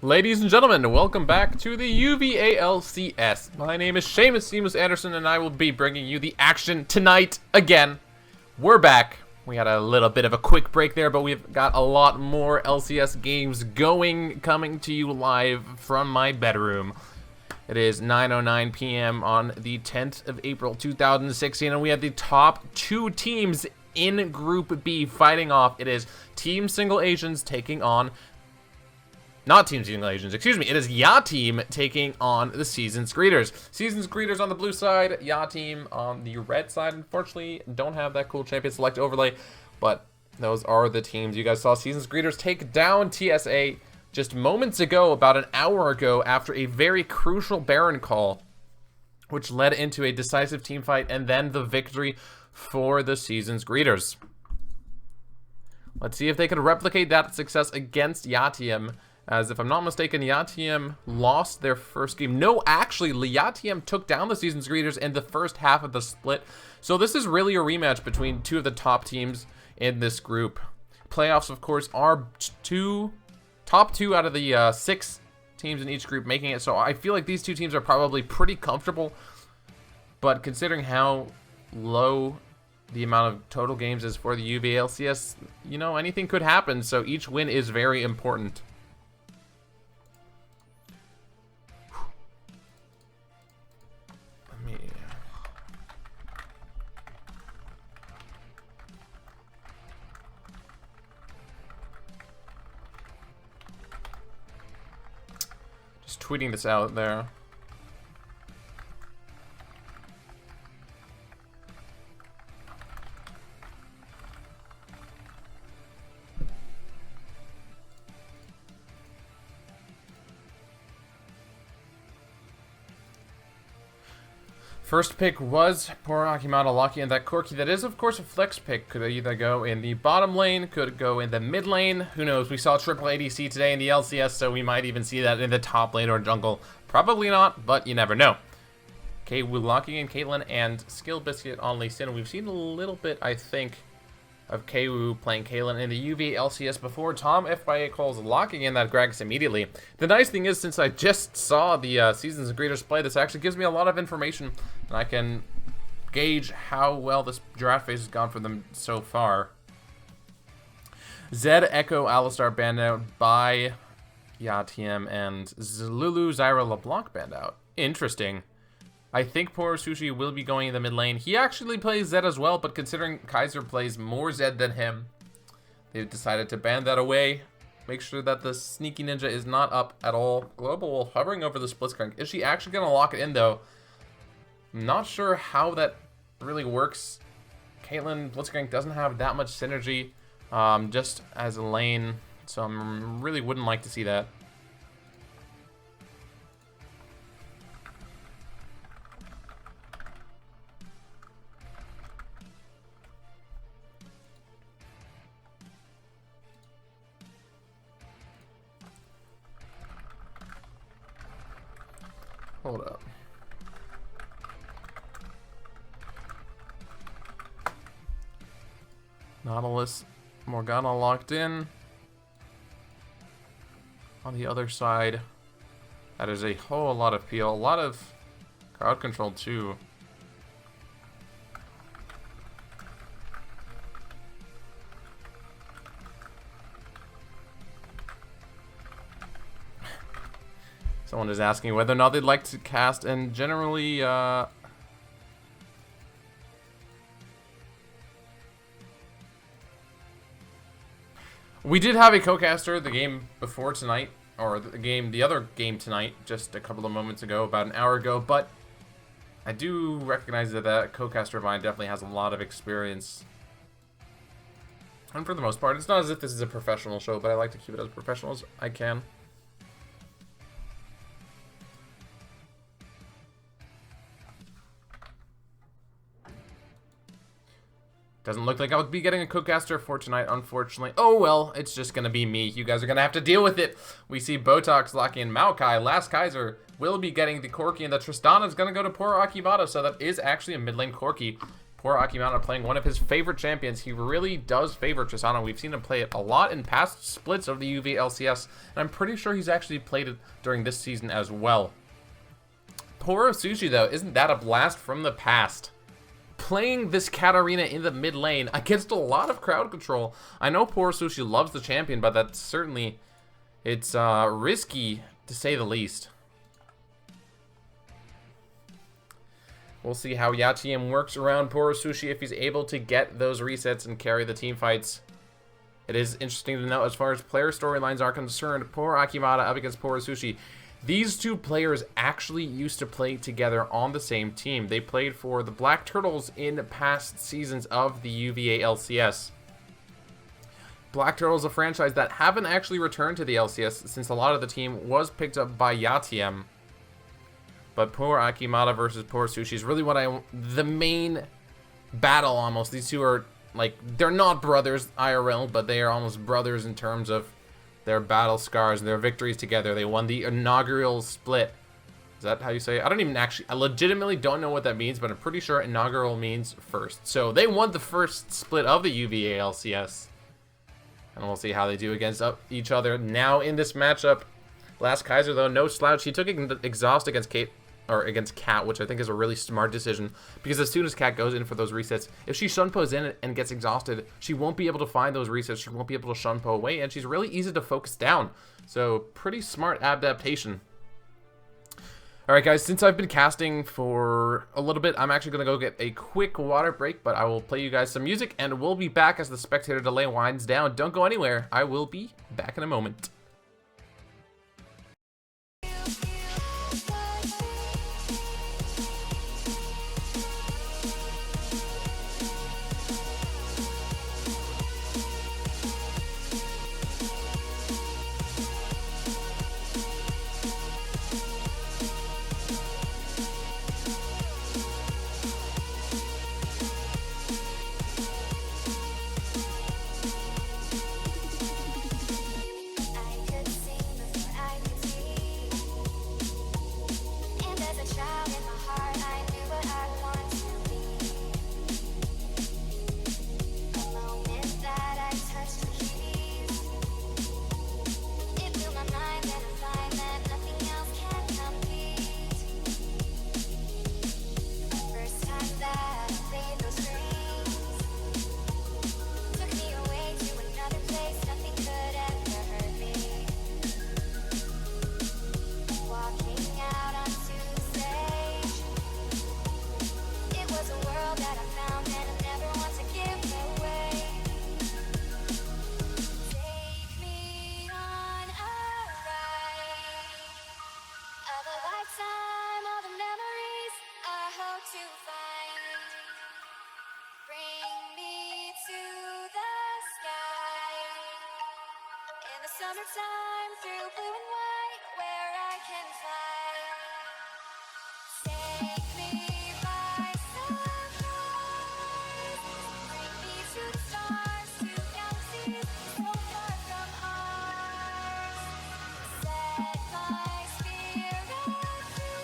Ladies and gentlemen, welcome back to the UVa LCS. My name is Seamus Anderson, and I will be bringing you the action tonight again. We're back. We had a little bit of a quick break there, but we've got a lot more LCS games coming to you live from my bedroom. It is 9:09 p.m. on the 10th of April 2016, and we have the top two teams in Group B fighting off. It is Team Single Asians taking on... Not Team Single Asians, excuse me. It is Ya Team taking on the Seasons Greeters. Seasons Greeters on the blue side, Ya Team on the red side. Unfortunately, don't have that cool champion select overlay, but those are the teams. You guys saw Seasons Greeters take down TSA just moments ago, about an hour ago, after a very crucial Baron call, which led into a decisive team fight and then the victory for the Seasons Greeters. Let's see if they can replicate that success against Ya Team. As if I'm not mistaken, Ya Team lost their first game. No, actually, Ya Team took down the Seasons Greeters in the first half of the split. So this is really a rematch between two of the top teams in this group. Playoffs, of course, are top two out of the 6 teams in each group making it. So I feel like these two teams are probably pretty comfortable. But considering how low the amount of total games is for the UVa LCS, you know, anything could happen. So each win is very important. Tweeting this out there. First pick was poor Akimata Lucky, and that Corki, that is of course a flex pick, could either go in the bottom lane, could go in the mid lane, who knows. We saw triple ADC today in the LCS, so we might even see that in the top lane or jungle. Probably not, but you never know. Kwu Lucky and Caitlyn and Skill Biscuit on Lee Sin. We've seen a little bit, I think, of Kwu playing Caitlyn in the UVa LCS before. Tom F by calls locking in that Gragas immediately. The nice thing is, since I just saw the Seasons Greeters play, this actually gives me a lot of information, and I can gauge how well this draft phase has gone for them so far. Zed Echo Alistar banned out by Ya Team, and Lulu Zyra LeBlanc banned out. Interesting. I think poor Sushi will be going in the mid lane. He actually plays Zed as well, but considering Kaiser plays more Zed than him, they've decided to ban that away. Make sure that the Sneaky Ninja is not up at all. Global hovering over the Blitzcrank. Is she actually going to lock it in, though? I'm not sure how that really works. Caitlyn Blitzcrank doesn't have that much synergy just as a lane, so I really wouldn't like to see that. Hold up. Nautilus, Morgana locked in. On the other side, that is a whole lot of peel. A lot of crowd control, too. Someone is asking whether or not they'd like to cast, and generally, we did have a co-caster the game before tonight, or the other game tonight, just a couple of moments ago, about an hour ago, but I do recognize that that co-caster of mine definitely has a lot of experience. And for the most part, it's not as if this is a professional show, but I like to keep it as professional as I can. Doesn't look like I would be getting a co-caster for tonight, unfortunately. Oh well, it's just gonna be me. You guys are gonna have to deal with it. We see Botox locking in Maokai. Last Kaiser will be getting the Corki, and the Tristana is gonna go to poor Akibata, so that is actually a mid lane Corki. Poor Akimata playing one of his favorite champions. He really does favor Chisano. We've seen him play it a lot in past splits of the UVa LCS, and I'm pretty sure he's actually played it during this season as well. Poor Sushi, though, isn't that a blast from the past? Playing this Katarina in the mid lane against a lot of crowd control. I know Poor Sushi loves the champion, but that's certainly, it's risky to say the least. We'll see how Yatiem works around Poor Sushi if he's able to get those resets and carry the team fights. It is interesting to note as far as player storylines are concerned, Poor Akimata up against Poor Sushi. These two players actually used to play together on the same team. They played for the Black Turtles in past seasons of the UVA LCS. Black Turtles, a franchise that haven't actually returned to the LCS since a lot of the team was picked up by Yatiem. But Poor Akimata versus Poor Sushi is really the main battle almost. These two are, like, they're not brothers IRL, but they are almost brothers in terms of their battle scars and their victories together. They won the inaugural split. Is that how you say it? I legitimately don't know what that means, but I'm pretty sure inaugural means first. So they won the first split of the UVA LCS. And we'll see how they do against each other now in this matchup. Last Kaiser, though, no slouch. He took exhaust against Cat, which I think is a really smart decision, because as soon as Cat goes in for those resets, if she Shunpo's in and gets exhausted, she won't be able to find those resets, she won't be able to Shunpo away, and she's really easy to focus down. So, pretty smart adaptation. Alright guys, since I've been casting for a little bit, I'm actually going to go get a quick water break, but I will play you guys some music, and we'll be back as the spectator delay winds down. Don't go anywhere, I will be back in a moment. Summertime through blue and white, where I can fly. Take me by surprise. Bring me to the stars, to galaxies so far from ours. Set my spirit free.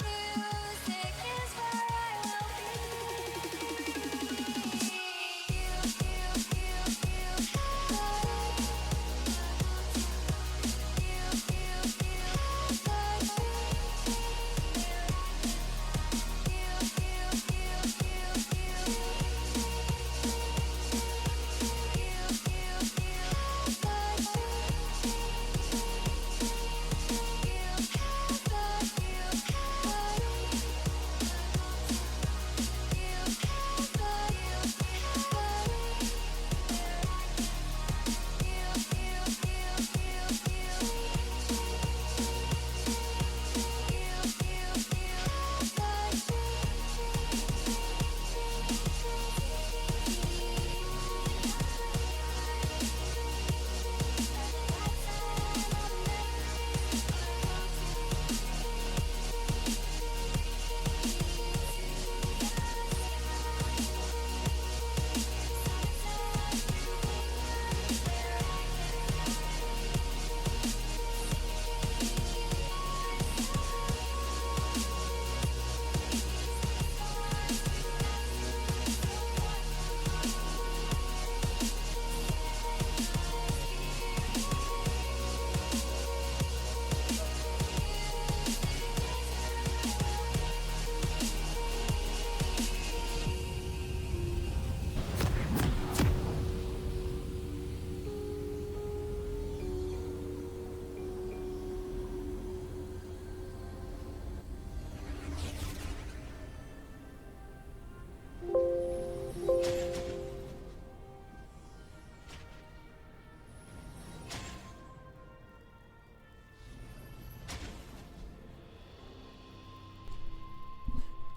Music is where I will be. You.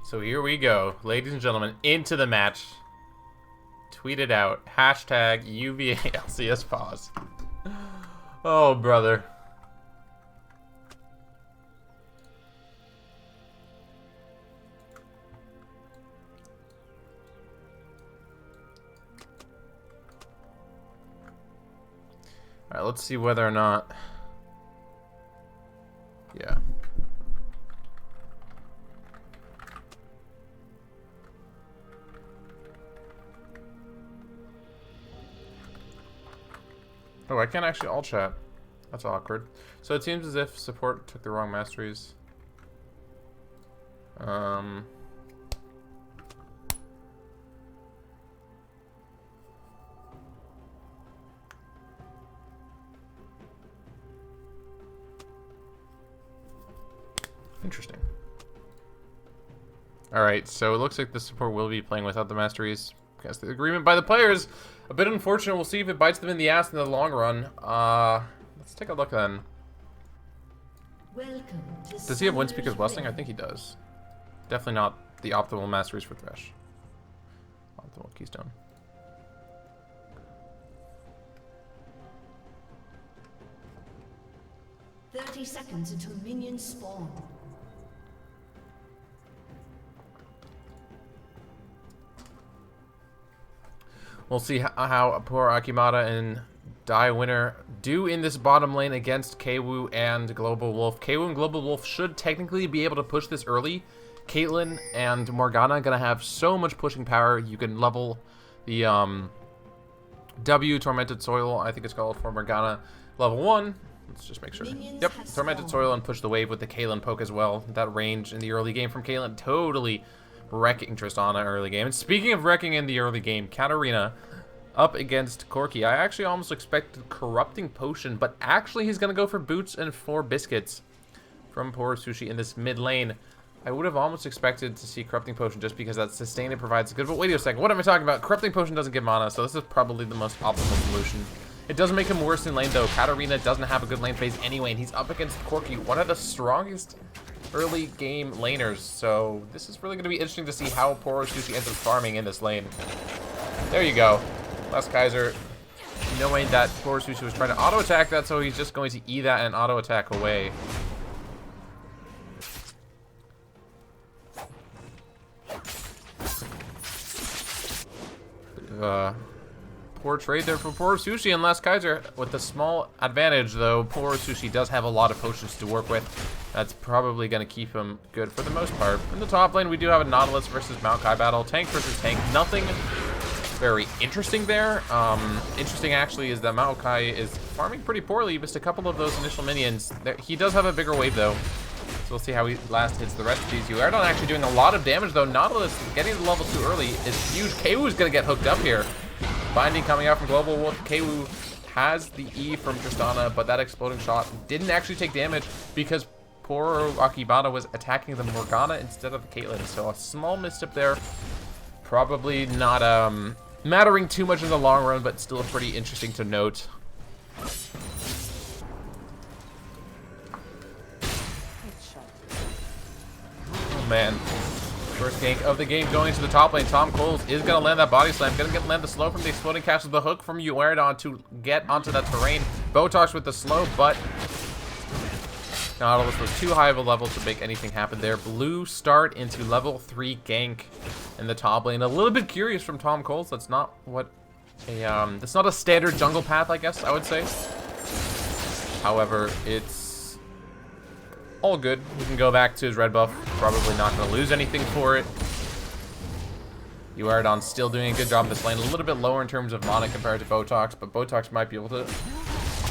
So here we go, ladies and gentlemen, into the match. Tweet it out. Hashtag UVA LCS pause. Oh, brother. Alright, let's see whether or not... Yeah. Oh, I can't actually all chat. That's awkward. So it seems as if support took the wrong masteries. Interesting. Alright, so it looks like the support will be playing without the masteries. Because the agreement by the players. A bit unfortunate. We'll see if it bites them in the ass in the long run. Let's take a look then. Does he have Windspeaker's Blessing? I think he does. Definitely not the optimal masteries for Thresh. Optimal Keystone. "30 seconds until minions spawn." We'll see how poor Akimata and Winner do in this bottom lane against KWoo and Global Wolf. KWoo and Global Wolf should technically be able to push this early. Caitlyn and Morgana gonna have so much pushing power. You can level the W, Tormented Soil, I think it's called, for Morgana. Level 1. Let's just make sure. Yep, Tormented Soil, and push the wave with the Caitlyn poke as well. That range in the early game from Caitlyn totally wrecking Tristana early game. And speaking of wrecking in the early game, Katarina up against Corki. I actually almost expected Corrupting Potion, but actually he's going to go for Boots and 4 Biscuits from poor Sushi in this mid lane. I would have almost expected to see Corrupting Potion just because that sustain it provides good. But wait a second, what am I talking about? Corrupting Potion doesn't give mana, so this is probably the most optimal solution. It doesn't make him worse in lane though. Katarina doesn't have a good lane phase anyway, and he's up against Corki, one of the strongest early game laners. So this is really going to be interesting to see how poor Sushi ends up farming in this lane. There you go. Last Kaiser, knowing that poor Sushi was trying to auto attack that, so he's just going to E that and auto attack away. Poor trade there for poor Sushi and Last Kaiser with a small advantage, though. Poor Sushi does have a lot of potions to work with. That's probably going to keep him good for the most part. In the top lane, we do have a Nautilus versus Maokai battle. Tank versus tank. Nothing very interesting there. Interesting, actually, is that Maokai is farming pretty poorly. He missed a couple of those initial minions. He does have a bigger wave, though. So we'll see how he last hits the rest of these. Erdon actually doing a lot of damage, though. Nautilus getting to level 2 early is huge. KWoo's going to get hooked up here. Binding coming out from Global Wolf. KWoo has the E from Tristana, but that exploding shot didn't actually take damage because poor Akibata was attacking the Morgana instead of the Caitlyn. So a small misstep there. Probably not mattering too much in the long run, but still pretty interesting to note. Oh man. First gank of the game going to the top lane. Tom Coles is going to land that body slam. Going to land the slow from the exploding cast with the hook from Erdon to get onto that terrain. Botox with the slow, but Nautilus was too high of a level to make anything happen there. Blue start into level 3 gank in the top lane. A little bit curious from Tom Coles. That's not what a that's not a standard jungle path, I guess I would say. However, it's all good. We can go back to his red buff. Probably not going to lose anything for it. Erdon still doing a good job this lane. A little bit lower in terms of mana compared to Botox, but Botox might be able to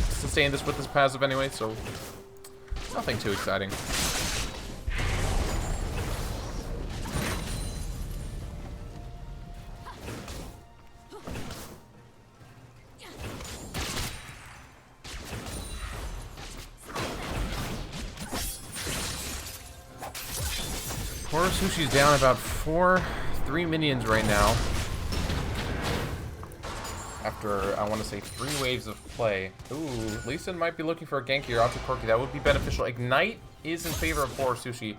sustain this with his passive anyway, so nothing too exciting. Poor Sushi's down about 3 minions right now. After, I want to say, 3 waves of play. Ooh, Lee Sin might be looking for a gank here onto Corki. That would be beneficial. Ignite is in favor of Poor Sushi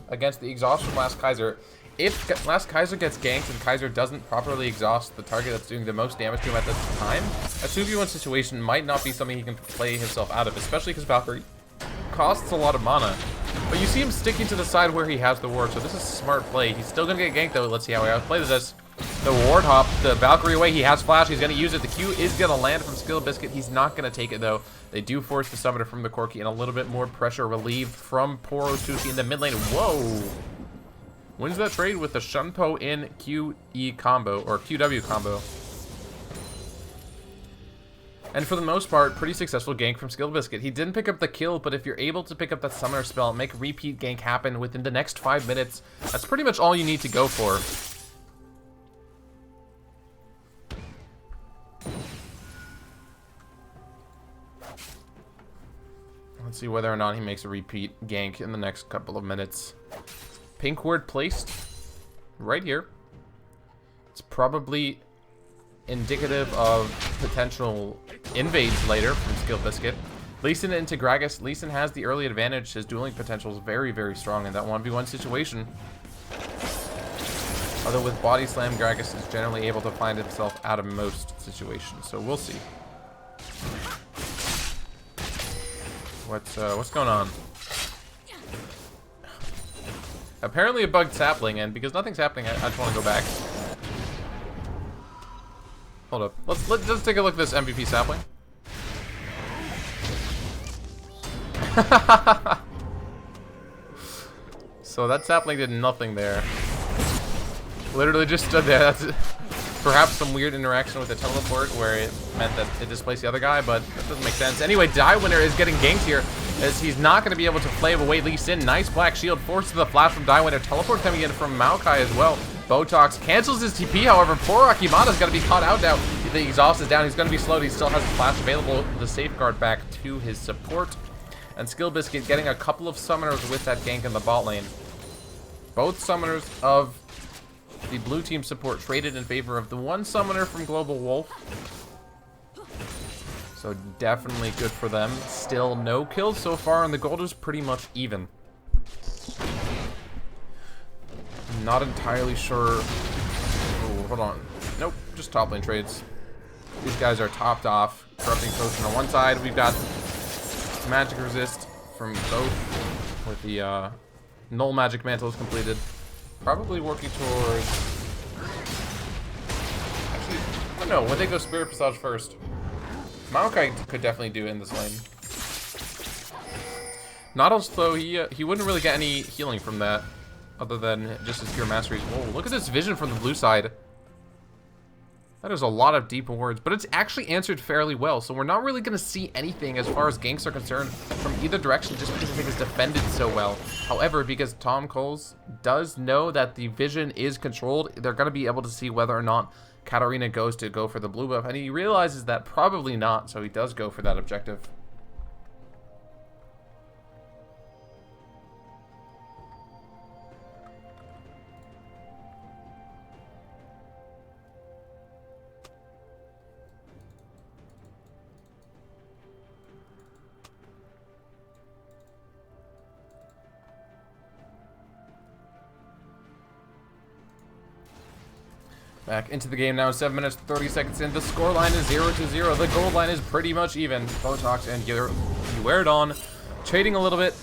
against the exhaust from Last Kaiser. If Last Kaiser gets ganked and Kaiser doesn't properly exhaust the target that's doing the most damage to him at the time, a 2v1 situation might not be something he can play himself out of, especially because Valkyrie costs a lot of mana. But you see him sticking to the side where he has the ward, so this is a smart play. He's still going to get ganked, though. Let's see how he outplays this. The ward hop, the Valkyrie away. He has flash. He's going to use it. The Q is going to land from Skill Biscuit. He's not going to take it, though. They do force the summoner from the Corki, and a little bit more pressure relieved from Poro Sushi in the mid lane. Whoa! Wins that trade with the Shunpo in QE combo, or QW combo. And for the most part, pretty successful gank from Skill Biscuit. He didn't pick up the kill, but if you're able to pick up that summoner spell, make repeat gank happen within the next 5 minutes, that's pretty much all you need to go for. Let's see whether or not he makes a repeat gank in the next couple of minutes. Pink ward placed right here. It's probably indicative of potential invades later from Skill Biscuit. Lee Sin into Gragas. Lee Sin has the early advantage. His dueling potential is very, very strong in that 1v1 situation. Although with Body Slam, Gragas is generally able to find himself out of most situations. So we'll see. What's going on? Apparently a bugged sapling, and because nothing's happening, I just want to go back. Hold up. Let's just take a look at this MVP sapling. So that sapling did nothing there. Literally just stood there. That's perhaps some weird interaction with the teleport where it meant that it displaced the other guy, but that doesn't make sense. Anyway, Die Winner is getting ganked here as he's not going to be able to flame away Lee Sin. Nice black shield forces the flash from Die Winner. Teleport coming in from Maokai as well. Botox cancels his TP, however, poor Akimata's got to be caught out now. The exhaust is down. He's going to be slowed. He still has the flash available. The safeguard back to his support. And Skill Biscuit getting a couple of summoners with that gank in the bot lane. Both summoners of the blue team support traded in favor of the one summoner from Global Wolf. So definitely good for them. Still no kills so far, and the gold is pretty much even. I'm not entirely sure. Oh, hold on. Nope, just top lane trades. These guys are topped off. Corrupting Potion on one side. We've got Magic Resist from both with the Null Magic Mantle is completed. Probably working towards... Actually, I don't know. When they go Spirit Passage first. Maokai could definitely do it in this lane. Nautilus, though, he wouldn't really get any healing from that. Other than just his pure mastery. Whoa, look at this vision from the blue side. That is a lot of deep wards, but it's actually answered fairly well, so we're not really going to see anything as far as ganks are concerned from either direction just because I think it's defended so well. However, because Tom Coles does know that the vision is controlled, they're going to be able to see whether or not Katarina goes to go for the blue buff, and he realizes that probably not, so he does go for that objective. Back into the game now, 7 minutes 30 seconds in. The score line is 0-0. The gold line is pretty much even. Botox and Uerdon trading a little bit,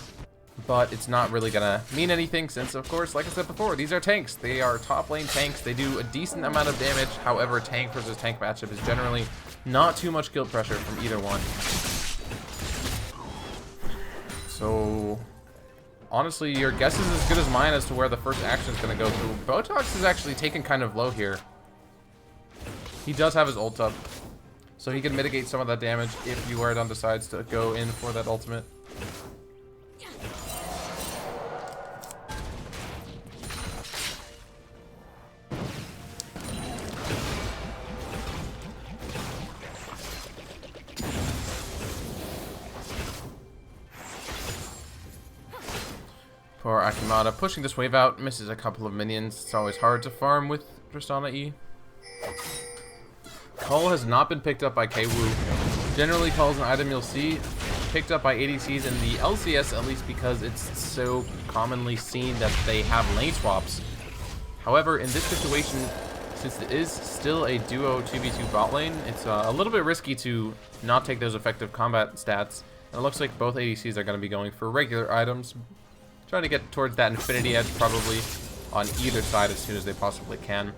but it's not really gonna mean anything since, of course, like I said before, these are tanks. They are top lane tanks. They do a decent amount of damage. However, tank versus tank matchup is generally not too much guild pressure from either one. So honestly, your guess is as good as mine as to where the first action is going to go through. Botox is actually taken kind of low here. He does have his ult up, so he can mitigate some of that damage if Uerdon decides to go in for that ultimate. Poor Akimata pushing this wave out, misses a couple of minions. It's always hard to farm with Tristana E. Cull has not been picked up by Kwoo. Generally, Cull's an item you'll see picked up by ADCs in the LCS, at least because it's so commonly seen that they have lane swaps. However, in this situation, since it is still a duo 2v2 bot lane, it's a little bit risky to not take those effective combat stats. And it looks like both ADCs are going to be going for regular items, trying to get towards that Infinity Edge probably on either side as soon as they possibly can.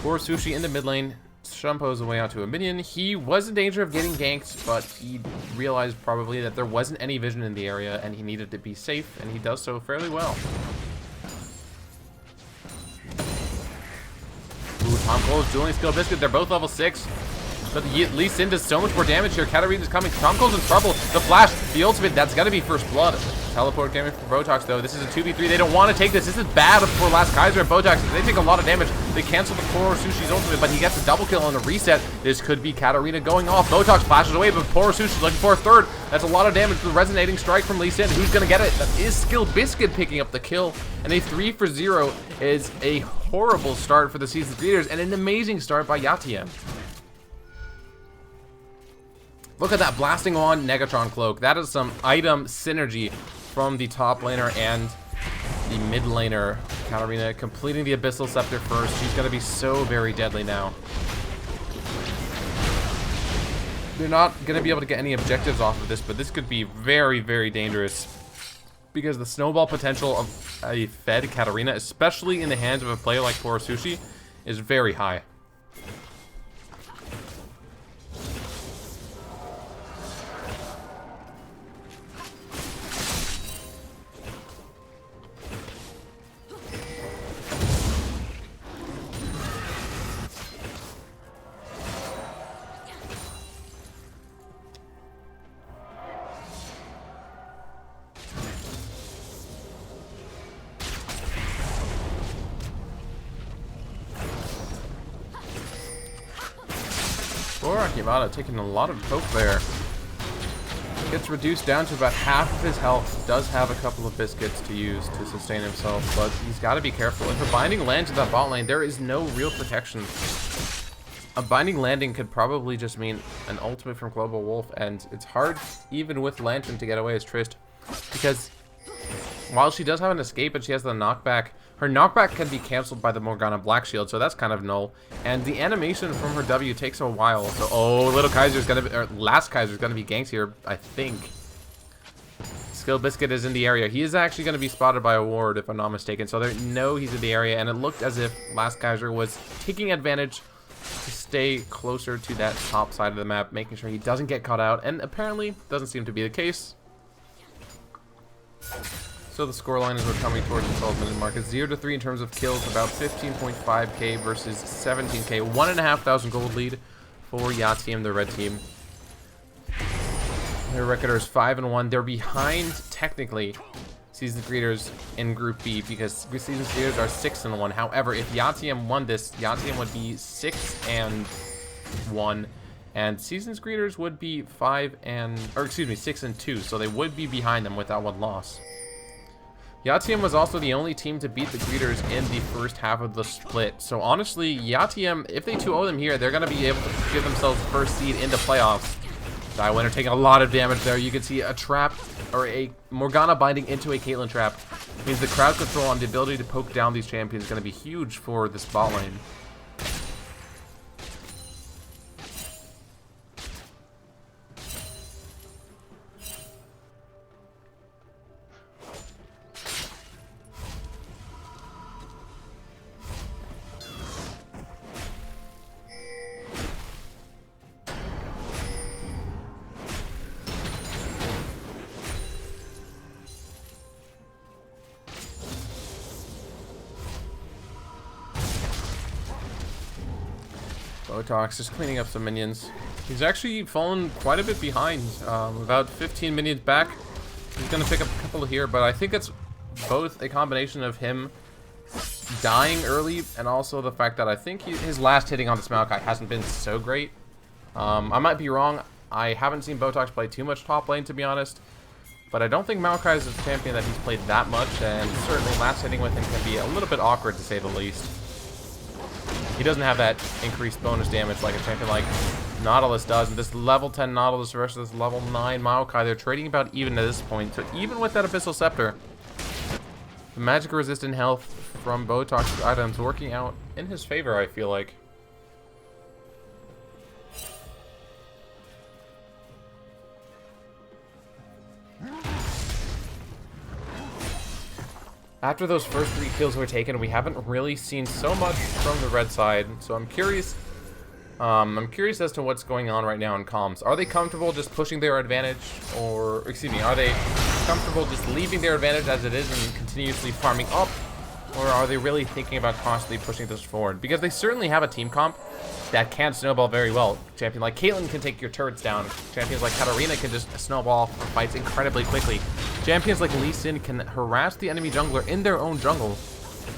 Poor Sushi in the mid lane shumpos away onto a minion. He was in danger of getting ganked, but he realized probably that there wasn't any vision in the area and he needed to be safe, and he does so fairly well. Ooh, Tom Cole's dueling skill biscuit. They're both level 6. But Lee Sin does so much more damage here. Katarina's coming. Tom Cole's in trouble. The flash, the ultimate, that's going to be first blood. Teleport coming for Botox, though. This is a 2v3. They don't want to take this. This is bad for Last Kaiser and Botox. They take a lot of damage. They cancel the poor Sushi's ultimate, but he gets a double kill on the reset. This could be Katarina going off. Botox flashes away, but poor Sushi's looking for a third. That's a lot of damage with the resonating strike from Lee Sin. Who's going to get it? That is Skill Biscuit picking up the kill. And a 3-for-0 is a horrible start for the Season's Greeters and an amazing start by Yatiem. Look at that blasting on Negatron Cloak. That is some item synergy from the top laner and the mid laner. Katarina completing the Abyssal Scepter first. She's going to be so very deadly now. They're not going to be able to get any objectives off of this, but this could be very, very dangerous because the snowball potential of a fed Katarina, especially in the hands of a player like Poor Sushi, is very high. Akibata taking a lot of poke there. Gets reduced down to about half of his health. Does have a couple of biscuits to use to sustain himself, but he's got to be careful. If a binding lands in that bot lane, there is no real protection. A binding landing could probably just mean an ultimate from Global Wolf, and it's hard, even with Lantern, to get away as Trist, because while she does have an escape and she has the knockback, her knockback can be cancelled by the Morgana Black Shield, so that's kind of null. And the animation from her W takes a while. So, oh, Little Kaiser's gonna be, or Last Kaiser's gonna be ganked here, I think. Skill Biscuit is in the area. He is actually gonna be spotted by a ward, if I'm not mistaken. So they know he's in the area, and it looked as if Last Kaiser was taking advantage to stay closer to that top side of the map, making sure he doesn't get caught out. And apparently, doesn't seem to be the case. So the scoreline as we're coming towards the 12-minute mark is 0-3 in terms of kills, about 15.5k versus 17k, 1,500 gold lead for Yatiem, the red team. Their record is 5-1. They're behind, technically, Season's Greeters in Group B because Season's Greeters are 6-1. However, if Yatiem won this, Yatiem would be 6-1, and Season's Greeters would be 6-2. So they would be behind them with that one loss. Yatiem was also the only team to beat the Greeters in the first half of the split. So honestly, Yatiem, if they 2-0 them here, they're going to be able to give themselves first seed into playoffs. Winner taking a lot of damage there. You can see a trap, or a Morgana binding into a Caitlyn trap. Means the crowd control and the ability to poke down these champions is going to be huge for this bot lane. Botox just cleaning up some minions. He's actually fallen quite a bit behind, about 15 minions back. He's going to pick up a couple here, but I think it's both a combination of him dying early and also the fact that I think his last hitting on this Maokai hasn't been so great. I might be wrong. I haven't seen Botox play too much top lane, to be honest, but I don't think Maokai is a champion that he's played that much, and certainly last hitting with him can be a little bit awkward, to say the least. He doesn't have that increased bonus damage like a champion like Nautilus does. And this level 10 Nautilus versus this level 9 Maokai, they're trading about even at this point. So even with that Abyssal Scepter, the magic resistant health from Botox items working out in his favor, I feel like. After those first 3 kills were taken, we haven't really seen so much from the red side. So I'm curious as to what's going on right now in comms. Are they comfortable just pushing their advantage, or excuse me, are they comfortable just leaving their advantage as it is and continuously farming up, or are they really thinking about constantly pushing this forward? Because they certainly have a team comp that can snowball very well. Champion like Caitlyn can take your turrets down. Champions like Katarina can just snowball fights incredibly quickly. Champions like Lee Sin can harass the enemy jungler in their own jungle.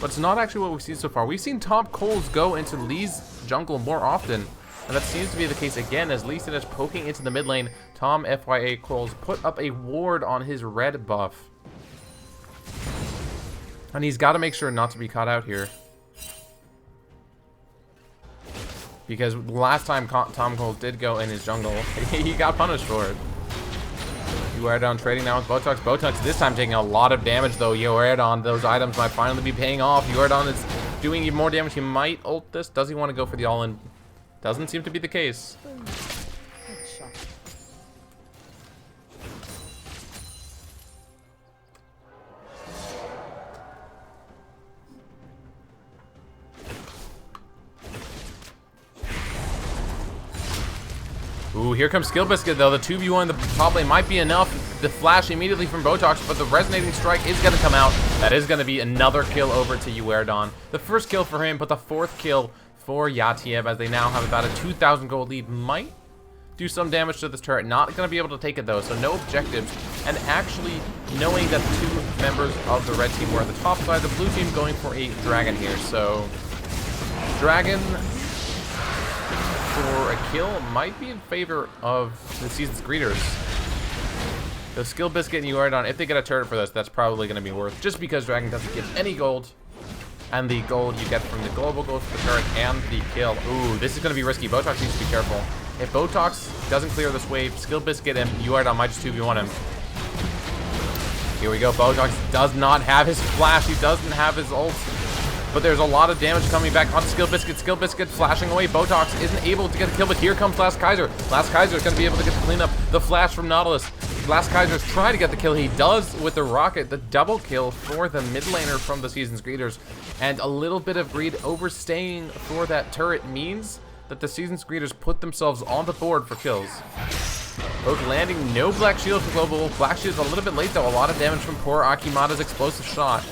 But it's not actually what we've seen so far. We've seen top Coles go into Lee's jungle more often. And that seems to be the case again as Lee Sin is poking into the mid lane. Tom FYA Coles put up a ward on his red buff. And he's got to make sure not to be caught out here. Because last time Tom Coles did go in his jungle, he got punished for it. Uerdon trading now with Botox. Botox this time taking a lot of damage though. Uerdon, those items might finally be paying off. Uerdon is doing even more damage. He might ult this. Does he want to go for the all-in? Doesn't seem to be the case. Ooh, here comes Skill Biscuit though. The 2v1 the top lane might be enough. The flash immediately from Botox, but the resonating strike is going to come out. That is going to be another kill over to Uerdon. The first kill for him, but the 4th kill for Yatiev as they now have about a 2,000 gold lead. Might do some damage to this turret. Not going to be able to take it though, so no objectives. And actually knowing that the 2 members of the red team were at the top side, the blue team going for a dragon here. So dragon for a kill might be in favor of the season's greeters. So Skill Biscuit and Uerdon, if they get a turret for this, that's probably going to be worth, just because Dragon doesn't get any gold, and the gold you get from the global goes for the turret and the kill. Ooh, this is going to be risky. Botox needs to be careful. If Botox doesn't clear this wave, Skill Biscuit and Uerdon might just 2v1 him. Here we go. Botox does not have his flash. He doesn't have his ult. But there's a lot of damage coming back on Skill Biscuit. Skill Biscuit flashing away. Botox isn't able to get a kill, but here comes Last Kaiser. Last Kaiser is going to be able to get the cleanup. The flash from Nautilus. Last Kaiser's trying to get the kill. He does with the rocket. The double kill for the mid laner from the season's greeters. And a little bit of greed overstaying for that turret means that the season's greeters put themselves on the board for kills. Both landing no Black Shield for global. Black Shield's a little bit late though. A lot of damage from poor Akimata's explosive shot.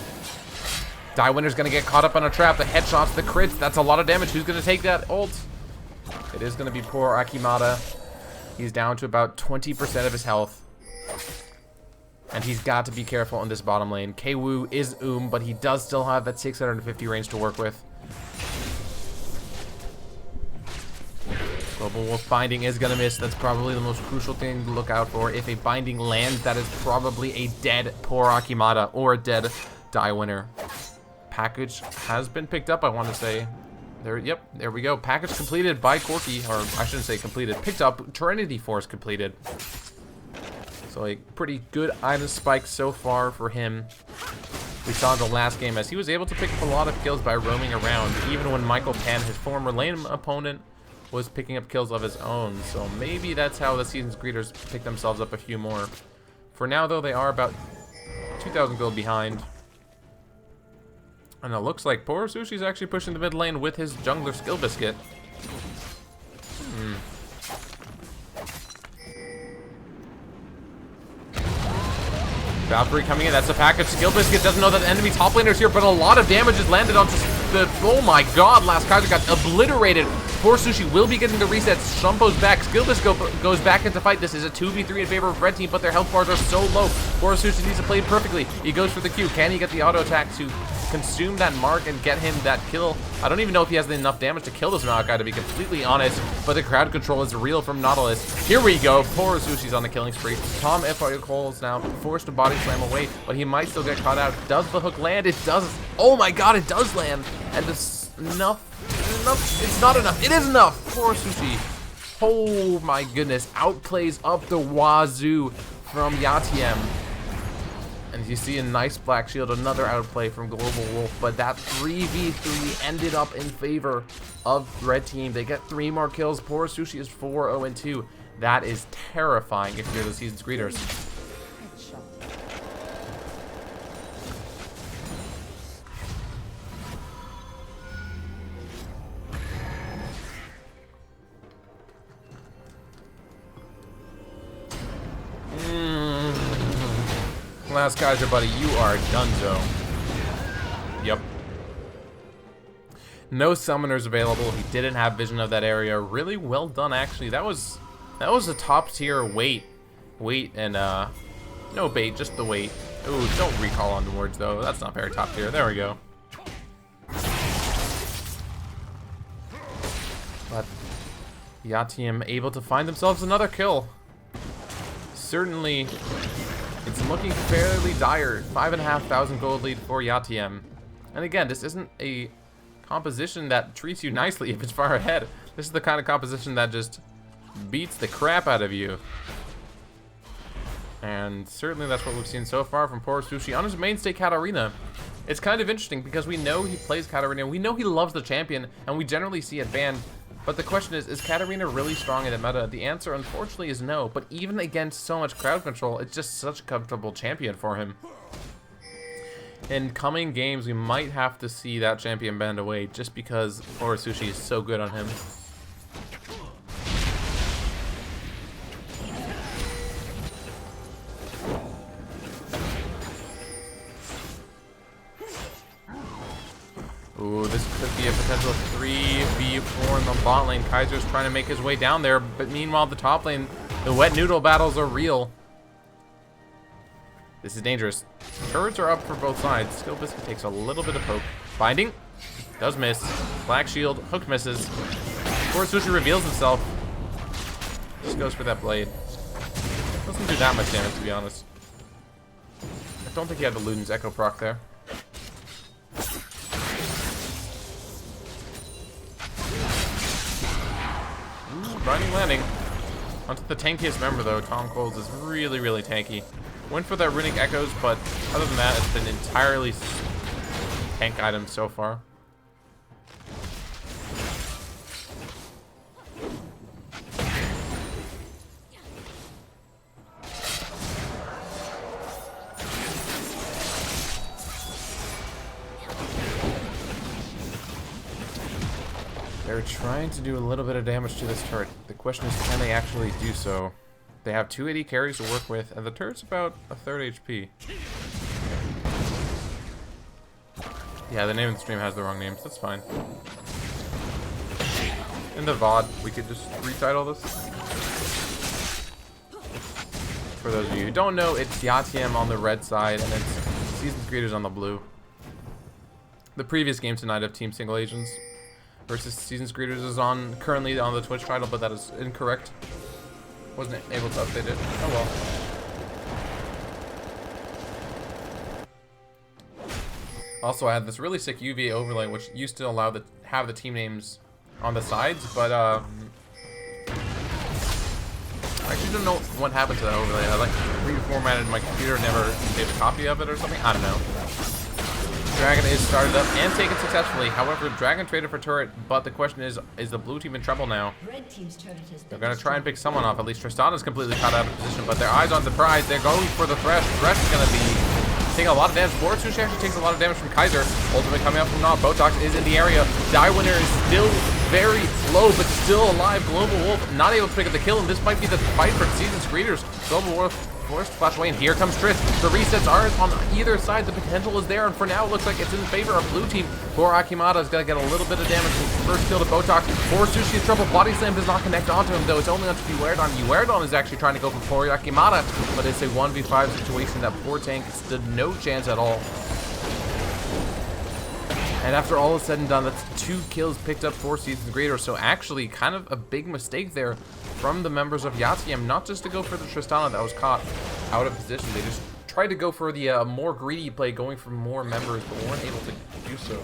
Die Winner's gonna get caught up on a trap. The headshots, the crits, that's a lot of damage. Who's gonna take that ult? It is gonna be poor Akimata. He's down to about 20% of his health. And he's got to be careful in this bottom lane. Kwoo is but he does still have that 650 range to work with. Global Wolf binding is gonna miss. That's probably the most crucial thing to look out for. If a binding lands, that is probably a dead poor Akimata or a dead Die Winner. Package has been picked up, I want to say. Yep, there we go. Package completed by Corki, or I shouldn't say completed. Picked up. Trinity Force completed. So a pretty good item spike so far for him. We saw in the last game as he was able to pick up a lot of kills by roaming around, even when Michael Pan, his former lane opponent, was picking up kills of his own. So maybe that's how the season's greeters pick themselves up a few more. For now, though, they are about 2,000 gold behind. And it looks like poor Sushi's actually pushing the mid lane with his jungler Skill Biscuit. Valkyrie coming in, that's a package. Skill Biscuit doesn't know that the enemy top laner's here, but a lot of damage is landed onto the... Oh my god, Last Kaiser got obliterated. Poor Sushi will be getting the resets. Shumpo's back. Skill Biscuit goes back into fight. This is a 2v3 in favor of red team, but their health bars are so low. Poor Sushi needs to play it perfectly. He goes for the Q. Can he get the auto attack to consume that mark and get him that kill? I don't even know if he has enough damage to kill this Maokai, to be completely honest, but the crowd control is real from Nautilus. Here we go. Poor Sushi's on the killing spree. Tom F.I. Cole is now forced to body slam away, but he might still get caught out. Does the hook land? It does. Oh my god, it does land. And it's enough. It's not enough. It is enough. Poor Sushi. Oh my goodness, outplays up the wazoo from Yatiem. And you see a nice Black Shield, another outplay from Global Wolf, but that 3v3 ended up in favor of Red Team. They get 3 more kills. Poor Sushi is 4-0-2. That is terrifying if you're the Season's Greeters. Last Kaiser, buddy, you are donezo. Yep. No summoners available. He didn't have vision of that area. Really well done, actually. That was a top tier wait and no bait, just the wait. Ooh, don't recall on the words though. That's not very top tier. There we go. But Yatiem able to find themselves another kill. Certainly. It's looking fairly dire. 5,500 gold lead for Yatiem. And again, this isn't a composition that treats you nicely if it's far ahead. This is the kind of composition that just beats the crap out of you. And certainly that's what we've seen so far from poor Sushi on his mainstay Katarina. It's kind of interesting because we know he plays Katarina, we know he loves the champion, and we generally see it banned. But the question is Katarina really strong in the meta? The answer, unfortunately, is no. But even against so much crowd control, it's just such a comfortable champion for him. In coming games, we might have to see that champion banned away just because poor Sushi is so good on him. Ooh, this could be a potential 3v4 in the bot lane. Kaiser's trying to make his way down there, but meanwhile, the top lane, the wet noodle battles are real. This is dangerous. Turrets are up for both sides. Skill Biscuit takes a little bit of poke. Binding. Does miss. Black Shield. Hook misses. Poor Sushi reveals himself. Just goes for that blade. Doesn't do that much damage, to be honest. I don't think he had the Luden's Echo proc there. Grinding landing. Onto the tankiest member though, Tom Coles is really, really tanky. Went for that Runic Echoes, but other than that, it's been entirely tank items so far. They're trying to do a little bit of damage to this turret. The question is, can they actually do so? They have 280 carries to work with, and the turret's about a third HP. Yeah, the name of the stream has the wrong names. That's fine. In the VOD, we could just retitle this. For those of you who don't know, it's Yatiem on the red side, and it's Season's Greeters on the blue. The previous game tonight of Team Single Agents versus Season's Greeters is currently on the Twitch title, but that is incorrect. Wasn't able to update it. Oh well. Also, I had this really sick UVa overlay, which used to allow have the team names on the sides, but I actually don't know what happened to that overlay. I like reformatted my computer, never saved a copy of it or something. I don't know. Dragon is started up and taken successfully. However, Dragon traded for turret, but the question is the blue team in trouble now? Red team's turret has been They're going to try and pick someone off. At least Tristana's completely caught out of position, but their eyes on the prize. They're going for the Thresh. Thresh is going to be taking a lot of damage. Sushi actually takes a lot of damage from Kaiser. Ultimate coming up from Nod. Botox is in the area. Winner is still very low, but still alive. Global Wolf not able to pick up the kill, and this might be the fight for Season's Greeters. Global Wolf forced to flash away, and here comes Triss. The resets are on either side. The potential is there, and for now, it looks like it's in favor of blue team. Poor Akimata is going to get a little bit of damage from first kill to Botox. Poor Sushi is trouble. Body Slam does not connect onto him, though. It's only onto Uerdon. Uerdon is actually trying to go for poor Akimata, but it's a 1v5 situation that poor tank stood no chance at all. And after all is said and done, that's 2 kills picked up for Season's Greeters. So actually, kind of a big mistake there from the members of Yatiem, not just to go for the Tristana that was caught out of position. They just tried to go for the more greedy play, going for more members, but weren't able to do so.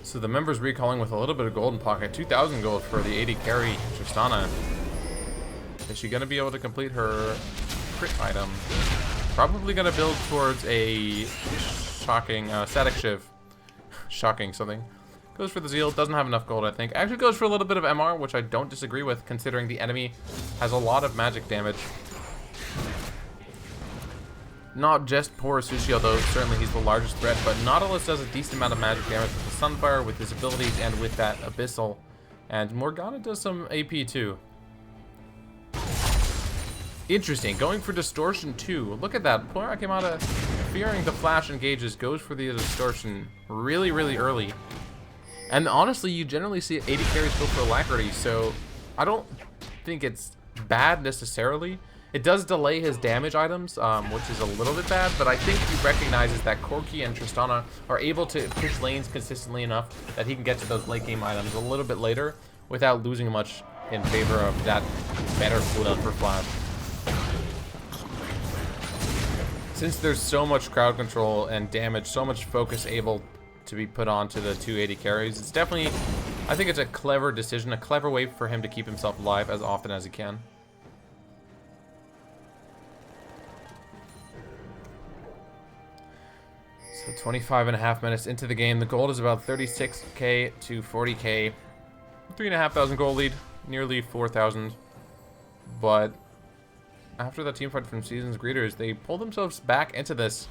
So the members recalling with a little bit of gold in pocket. 2,000 gold for the 80 carry Tristana. Is she going to be able to complete her crit item? Probably going to build towards a shocking static shiv. Shocking something. Goes for the zeal. Doesn't have enough gold, I think. Actually goes for a little bit of MR, which I don't disagree with, considering the enemy has a lot of magic damage. Not just poor Sushi, although certainly he's the largest threat, but Nautilus does a decent amount of magic damage with the Sunfire, with his abilities, and with that Abyssal. And Morgana does some AP too. Interesting. Going for Distortion too. Look at that. Poor Akimata, fearing the flash engages, goes for the Distortion really, really early. And honestly, you generally see 80 carries go for Alacrity, so I don't think it's bad necessarily. It does delay his damage items, which is a little bit bad, but I think he recognizes that Corki and Tristana are able to push lanes consistently enough that he can get to those late game items a little bit later without losing much in favor of that better cooldown for flash. Since there's so much crowd control and damage, so much focus able to be put onto the 280 carries, it's definitely, I think it's a clever decision, a clever way for him to keep himself alive as often as he can. So 25.5 minutes into the game. The gold is about 36k to 40k. 3,500 gold lead, nearly 4,000. But after that team fight from Seasons Greeters, they pull themselves back into this.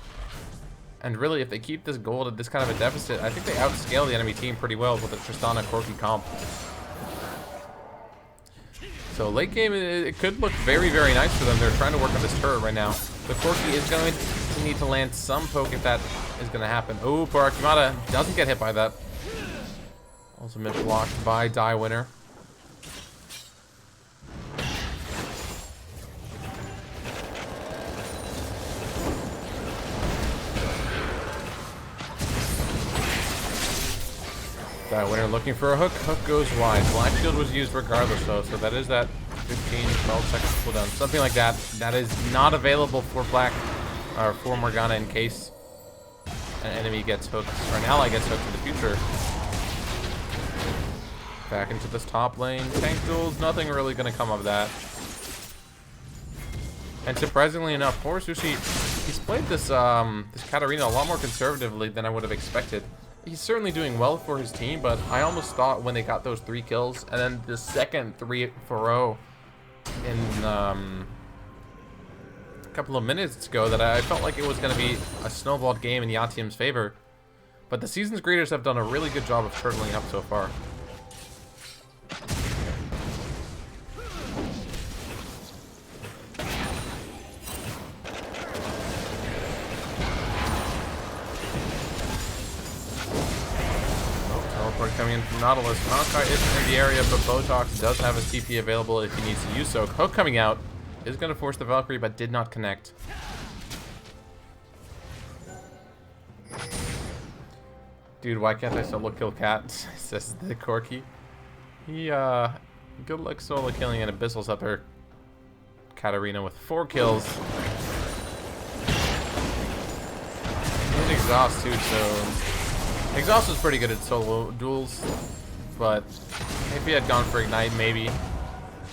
And really, if they keep this gold at this kind of a deficit, I think they outscale the enemy team pretty well with the Tristana Corki comp. So late game, it could look very, very nice for them. They're trying to work on this turret right now. The Corki is going to need to land some poke if that is going to happen. Oh, poor Akimata doesn't get hit by that. Ultimate blocked by Die Winner. Die Winner looking for a hook. Hook goes wide. Black Shield was used regardless though, so that is that 15, 12 seconds cooldown. Something like that. That is not available for Black, or for Morgana in case an enemy gets hooked, or an ally gets hooked in the future. Back into this top lane. Tank duels, nothing really going to come of that. And surprisingly enough, poor Sushi, he's played this this Katarina a lot more conservatively than I would have expected. He's certainly doing well for his team, but I almost thought when they got those 3 kills, and then the second 3 for row in a couple of minutes ago, that I felt like it was going to be a snowballed game in Yatium's favor. But the Seasons Greeters have done a really good job of turtling up so far. Coming in from Nautilus. Maokai isn't in the area, but Botox does have his TP available if he needs to use so. Hook coming out is going to force the Valkyrie, but did not connect. Dude, why can't I solo kill Cat? Says the Corki. He, good luck solo killing an Abyssal's up there. Katarina with 4 kills. And exhaust too, so... Exhaust was pretty good at solo duels, but if he had gone for Ignite, maybe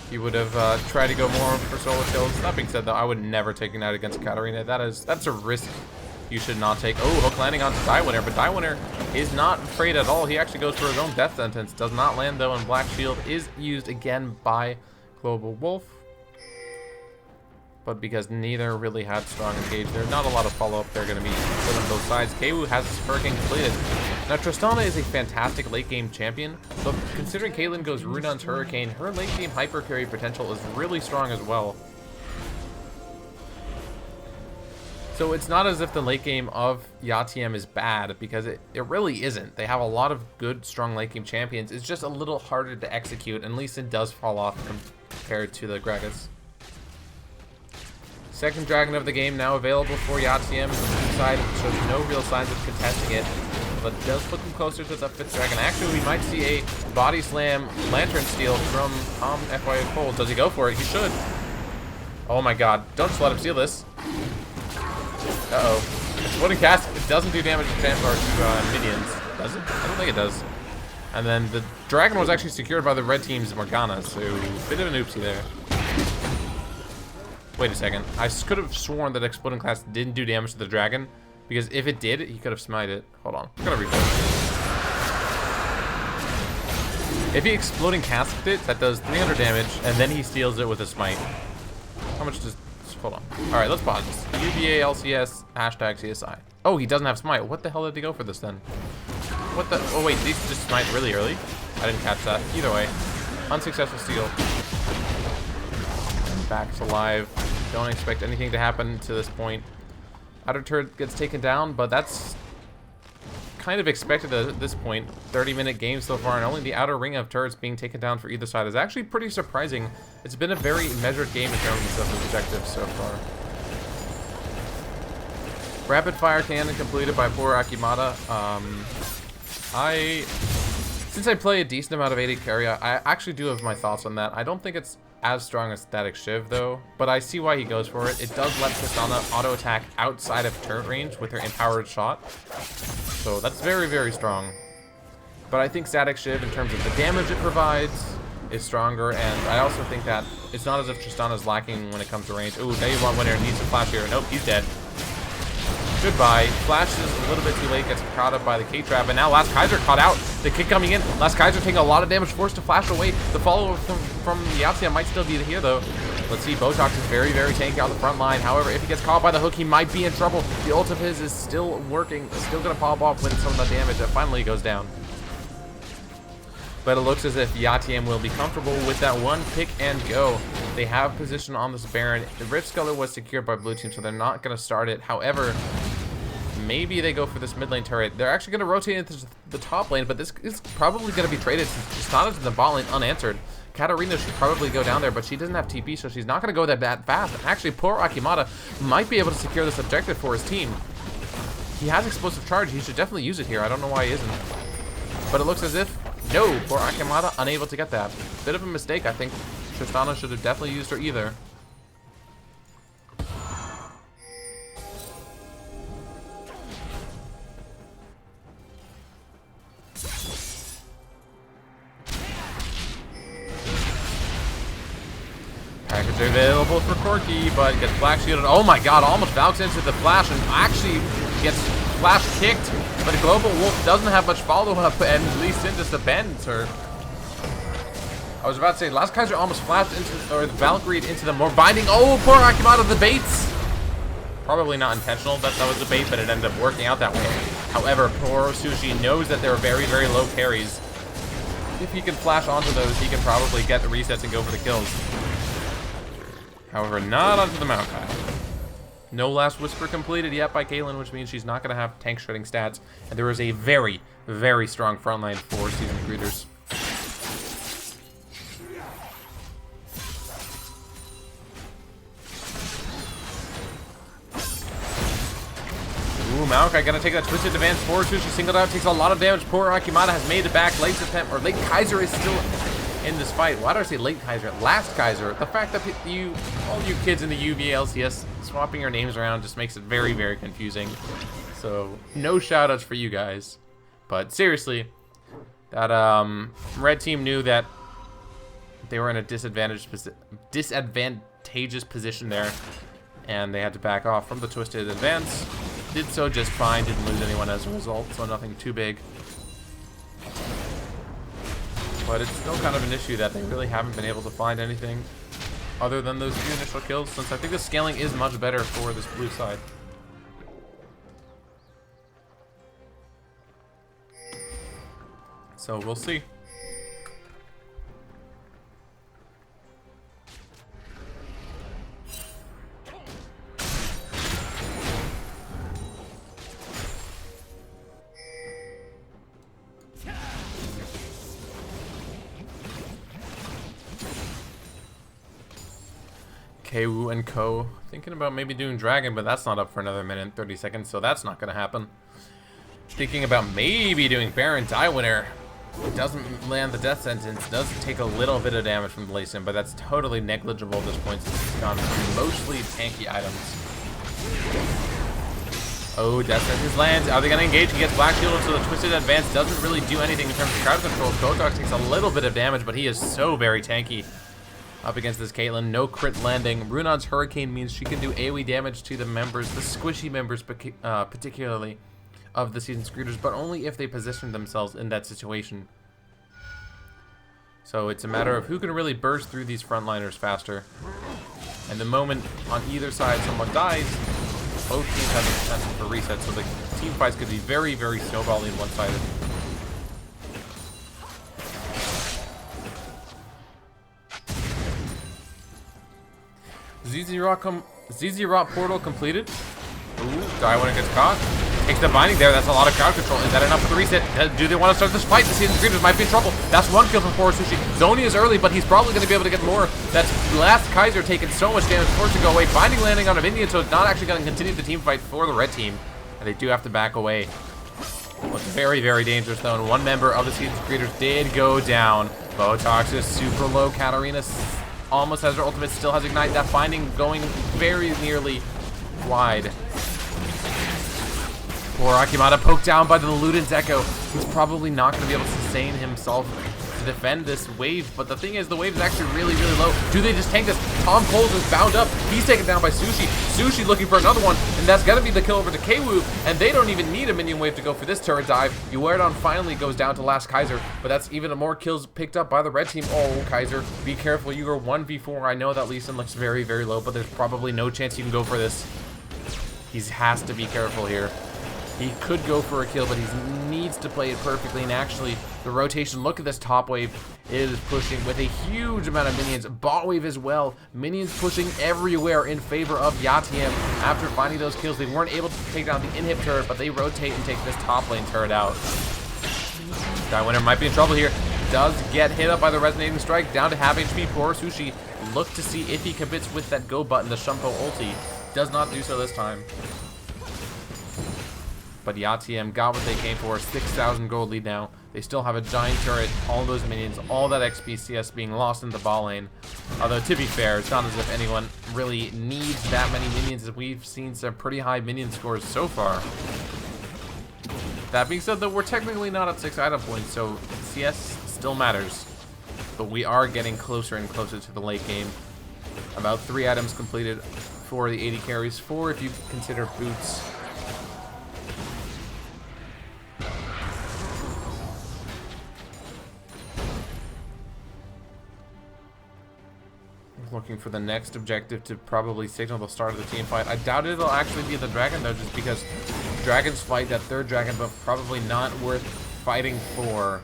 he would have tried to go more for solo kills. That being said, though, I would never take Ignite against Katarina. That's a risk you should not take. Oh, hook landing onto Die Winner, but Die Winner is not afraid at all. He actually goes for his own death sentence. Does not land, though, and Black Shield is used again by Global Wolf. But because neither really had strong engage, there's not a lot of follow-up they're going to be put on both sides. KW has his Hurricane completed. Now, Tristana is a fantastic late-game champion, but considering Caitlyn goes Runon's Hurricane, her late-game hyper carry potential is really strong as well. So it's not as if the late game of Yatium is bad, because it really isn't. They have a lot of good, strong late-game champions. It's just a little harder to execute, and Lee Sin does fall off compared to the Gragas. Second dragon of the game now available for Yatium. The side shows no real signs of contesting it, but does put them closer to the 5th dragon. Actually, we might see a body slam lantern steal from Tom FYI Cole. Does he go for it? He should. Oh my god. Don't just let him steal this. Uh-oh. Exploding cast. It doesn't do damage to minions. Does it? I don't think it does. And then the dragon was actually secured by the red team's Morgana, so bit of an oopsie there. Wait a second. I could have sworn that Exploding Class didn't do damage to the dragon, because if it did, he could have smited it. Hold on. I'm gonna replay it. If he Exploding Casked it, that does 300 damage, and then he steals it with a smite. How much does... Hold on. Alright, let's pause this. UVa LCS, hashtag CSI. Oh, he doesn't have smite. What the hell did he go for this then? What the... Oh, wait, these just smite really early? I didn't catch that. Either way. Unsuccessful steal. And back to live. Don't expect anything to happen to this point. Outer turret gets taken down, but that's kind of expected at this point. 30-minute game so far, and only the outer ring of turrets being taken down for either side is actually pretty surprising. It's been a very measured game in terms of objectives so far. Rapid fire cannon completed by poor Akimata. Since I play a decent amount of AD carry, I actually do have my thoughts on that. I don't think it's as strong as Static Shiv though, but I see why he goes for it. It does let Tristana auto attack outside of turret range with her empowered shot. So that's very, very strong. But I think Static Shiv, in terms of the damage it provides, is stronger, and I also think that it's not as if Tristana's lacking when it comes to range. Ooh, now you want winner, needs to flash here. Nope, he's dead. Goodbye. Flashes a little bit too late, gets caught up by the K-Trap, and now Last Kaiser caught out. The kick coming in. Last Kaiser taking a lot of damage, forced to flash away. The follow from Yatsua might still be here, though. Let's see, Botox is very, very tanky on the front line. However, if he gets caught by the hook, he might be in trouble. The ult of his is still working, still going to pop off with some of the damage that finally goes down. But it looks as if Yatiem will be comfortable with that one pick and go. They have position on this Baron. The Rift Sculler was secured by blue team, so they're not going to start it. However, maybe they go for this mid lane turret. They're actually going to rotate into the top lane, but this is probably going to be traded since Tristana's in the bot lane unanswered. Katarina should probably go down there, but she doesn't have TP, so she's not going to go that fast. And actually, poor Akimata might be able to secure this objective for his team. He has explosive charge. He should definitely use it here. I don't know why he isn't. But it looks as if, no, poor Akimata unable to get that. Bit of a mistake, I think. Tristana should have definitely used her either. Package available for Corki, but gets black shielded. Oh my god, almost bounced into the flash and actually gets flash kicked. But Global Wolf doesn't have much follow-up, and Lee Sin just abandons her. I was about to say, Last Kaiser almost flashed into, or the Valkyrie into the more binding. Oh, poor Akimata, the baits! Probably not intentional that was a bait, but it ended up working out that way. However, poor Sushi knows that there are very, very low carries. If he can flash onto those, he can probably get the resets and go for the kills. However, not onto the Maokai. No Last Whisper completed yet by Caitlyn, which means she's not going to have tank shredding stats. And there is a very, very strong frontline for season greeters. Ooh, Maokai gonna take that twisted advance forward. She singled out, takes a lot of damage. Poor Akimata has made it back. Late attempt, or Late Kaiser is still in this fight. Why do I say Late Kaiser? Last Kaiser. The fact that all you kids in the UVa LCS swapping your names around just makes it very, very confusing. So no shoutouts for you guys. But seriously, that red team knew that they were in a disadvantageous position there, and they had to back off from the twisted advance. Did so just fine, didn't lose anyone as a result, so nothing too big. But it's still kind of an issue that they really haven't been able to find anything other than those few initial kills, since I think the scaling is much better for this blue side. So we'll see. KWoo and Co. Thinking about maybe doing Dragon, but that's not up for another minute and 30 seconds, so that's not going to happen. Thinking about maybe doing Baron Die Winner. It doesn't land the death sentence, does take a little bit of damage from the Lee Sin, but that's totally negligible at this point since it's gone through mostly tanky items. Oh, Death Sentence lands. Are they going to engage? He gets Black Shielded, so the Twisted Advance doesn't really do anything in terms of crowd control. Botox takes a little bit of damage, but he is so very tanky up against this Caitlyn. No crit landing. Runon's Hurricane means she can do AoE damage to the members, the squishy members particularly, of the Seasoned Greeters, but only if they position themselves in that situation. So it's a matter of who can really burst through these frontliners faster. And the moment on either side someone dies, both teams have the potential for reset, so the team fights could be very, very snowballing and one-sided. ZZ Rot portal completed. Ooh, Diawinner gets caught. Takes the binding there. That's a lot of crowd control. Is that enough for the reset? Do they want to start this fight? The Seasoned Greeters might be in trouble. That's one kill from Sushi. Zoni is early, but he's probably going to be able to get more. That's last Kaiser taking so much damage, forced to go away. Binding landing on a Minion, so it's not actually going to continue the team fight for the red team. And they do have to back away. What's very, very dangerous, though, and one member of the Seasoned Greeters did go down. Botox is super low. Katarina almost has her ultimate, still has Ignite. That binding going very nearly wide. Poor Akimata poked down by the Luden's Echo. He's probably not going to be able to sustain himself to defend this wave, but the thing is, the wave is actually really, really low. Do they just tank this? Tom Coles is bound up. He's taken down by Sushi. Sushi looking for another one, and that's going to be the kill over to Kwu, and they don't even need a minion wave to go for this turret dive. Uerdon finally goes down to last Kaiser, but that's even more kills picked up by the red team. Oh, Kaiser, be careful. You are 1v4. I know that Lee Sin looks very, very low, but there's probably no chance you can go for this. He has to be careful here. He could go for a kill, but he needs to play it perfectly. And actually, the rotation, look at this top wave, is pushing with a huge amount of minions. Bot wave as well. Minions pushing everywhere in favor of Yatiem. After finding those kills, they weren't able to take down the inhib turret, but they rotate and take this top lane turret out. Diawinner might be in trouble here. Does get hit up by the resonating strike. Down to half HP. Poor Sushi. Look to see if he commits with that go button, the Shumpo ulti. Does not do so this time. But Yatiem got what they came for. 6,000 gold lead now. They still have a giant turret, all those minions, all that XP CS being lost in the ball lane. Although, to be fair, it's not as if anyone really needs that many minions, as we've seen some pretty high minion scores so far. That being said, though, we're technically not at 6 item points, so CS still matters. But we are getting closer and closer to the late game. About 3 items completed for the 80 carries, 4 if you consider boots. Looking for the next objective to probably signal the start of the team fight. I doubt it'll actually be the dragon, though, just because dragons fight that third dragon, but probably not worth fighting for.